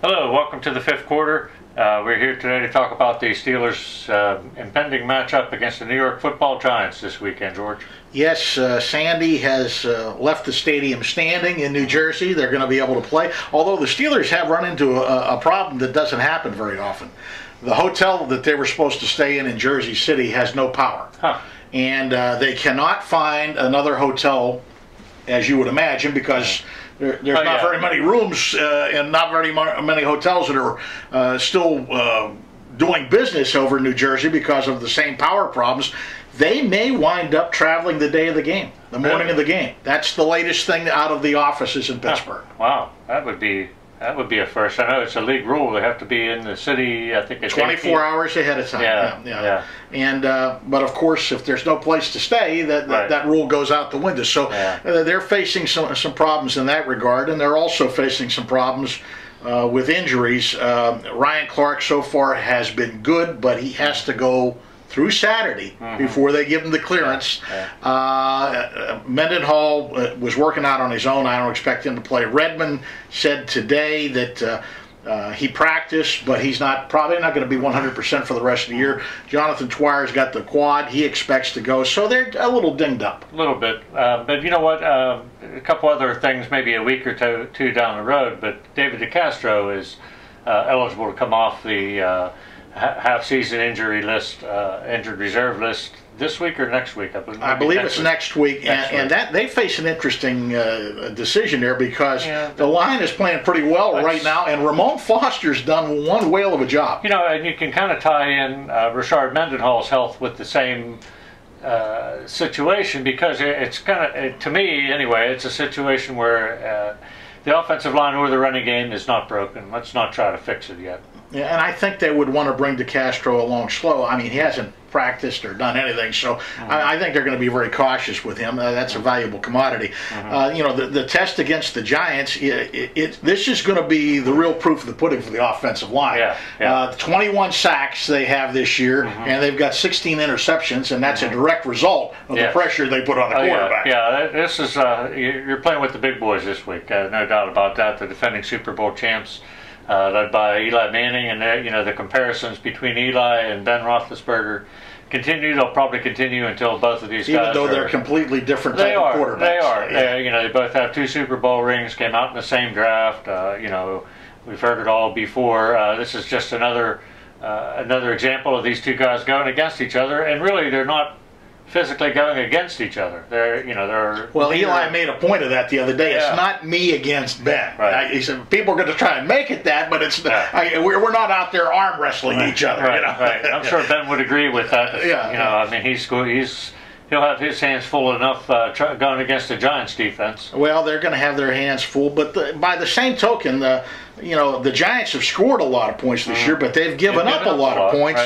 Hello, welcome to the fifth quarter. We're here today to talk about the Steelers' impending matchup against the New York Football Giants this weekend, George. Yes, Sandy has left the stadium standing in New Jersey. They're going to be able to play, although the Steelers have run into a problem that doesn't happen very often. The hotel that they were supposed to stay in Jersey City has no power. And they cannot find another hotel, as you would imagine, because there's not very many rooms and not very many hotels that are still doing business over in New Jersey because of the same power problems. They may wind up traveling the day of the game, the morning of the game. That's the latest thing out of the offices in Pittsburgh. Wow, that would be a first. I know it's a league rule; they have to be in the city. I think it's 24 hours ahead of time. Yeah. And but of course, if there's no place to stay, that rule goes out the window. So they're facing some problems in that regard, and they're also facing some problems with injuries. Ryan Clark so far has been good, but he has to go through Saturday before they give him the clearance. Mendenhall was working out on his own. I don't expect him to play. Redmond said today that he practiced, but he's probably not going to be 100% for the rest of the year. Jonathan Twyer's got the quad. He expects to go, so they're a little dinged up. A little bit, but you know what? A couple other things, maybe a week or two down the road. But David DeCastro is eligible to come off the half-season injury list, injured reserve list this week or next week? I believe it's next week. And that they face an interesting decision there because the line is playing pretty well right now, and Ramon Foster's done one whale of a job. You know, and you can kind of tie in Rashard Mendenhall's health with the same situation, because it's kind of, to me anyway, it's a situation where the offensive line or the running game is not broken. Let's not try to fix it yet. Yeah, and I think they would want to bring DeCastro along slow. I mean, he hasn't practiced or done anything, so I think they're going to be very cautious with him. That's a valuable commodity. You know, the test against the Giants, this is going to be the real proof of the pudding for the offensive line. 21 sacks they have this year, and they've got 16 interceptions, and that's a direct result of the pressure they put on the quarterback. This is you're playing with the big boys this week, no doubt about that. The defending Super Bowl champs, led by Eli Manning, and you know, the comparisons between Eli and Ben Roethlisberger continue. They'll probably continue until both of these guys, even though they're completely different type of quarterbacks. They are. You know, they both have 2 Super Bowl rings, came out in the same draft. You know, we've heard it all before. This is just another example of these two guys going against each other, and really they're not physically going against each other. Well, Eli made a point of that the other day. It's not me against Ben. He said people are going to try and make it that, but it's we're not out there arm wrestling each other. You know? I'm sure Ben would agree with that. You know, I mean, he'll have his hands full enough going against the Giants defense. Well, they're going to have their hands full, but by the same token, you know, the Giants have scored a lot of points this year, but they've given up a lot of points.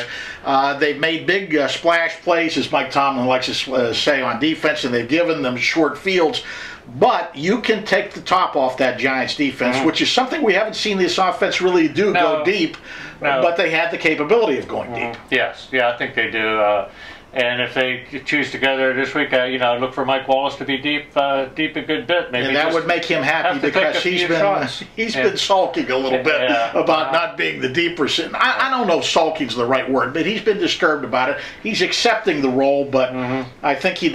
They've made big splash plays, as Mike Tomlin likes to say, on defense, and they've given them short fields. But you can take the top off that Giants defense, which is something we haven't seen this offense really do, go deep. But they had the capability of going deep. Yes, I think they do. And if they choose to go there this week, you know, look for Mike Wallace to be deep a good bit. Maybe and that would make him happy, because he's been sulking a little bit about not being the deeper. I don't know if sulking's the right word, but he's been disturbed about it. He's accepting the role, but I think he's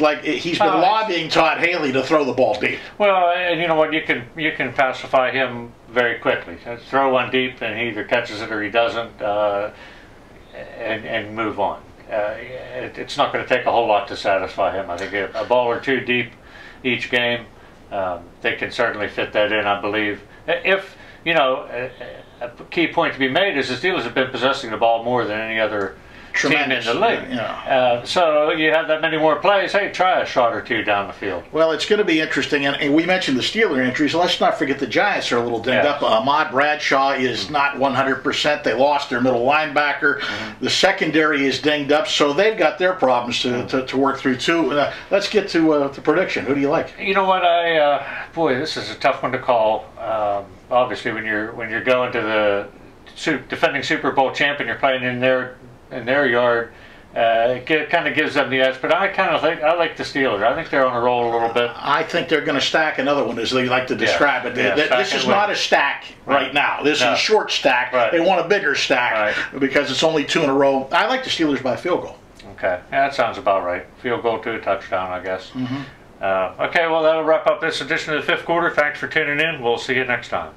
been lobbying Todd Haley to throw the ball deep. Well, and you know what, you can pacify him very quickly. Throw one deep, and he either catches it or he doesn't, and move on. It's not going to take a whole lot to satisfy him. I think a ball or two deep each game, they can certainly fit that in, I believe. If, you know, a key point to be made is the Steelers have been possessing the ball more than any other team in the league. So you have that many more plays. Hey, try a shot or two down the field. Well, it's going to be interesting. And we mentioned the Steeler injuries. Let's not forget the Giants are a little dinged up. Ahmad Bradshaw is not 100%. They lost their middle linebacker. The secondary is dinged up. So they've got their problems to work through, too. Let's get to prediction. Who do you like? You know what? Boy, this is a tough one to call. Obviously, when you're going to the defending Super Bowl champion, you're playing in their yard, it kind of gives them the edge. But I kind of think I like the Steelers. I think they're on a roll a little bit. I think they're going to stack another one, as they like to describe it. This is not a stack right now. This is a short stack. Right. They want a bigger stack because it's only 2 in a row. I like the Steelers by a field goal. Okay, yeah, that sounds about right. Field goal to a touchdown, I guess. Okay, well, that'll wrap up this edition of the 5th quarter. Thanks for tuning in. We'll see you next time.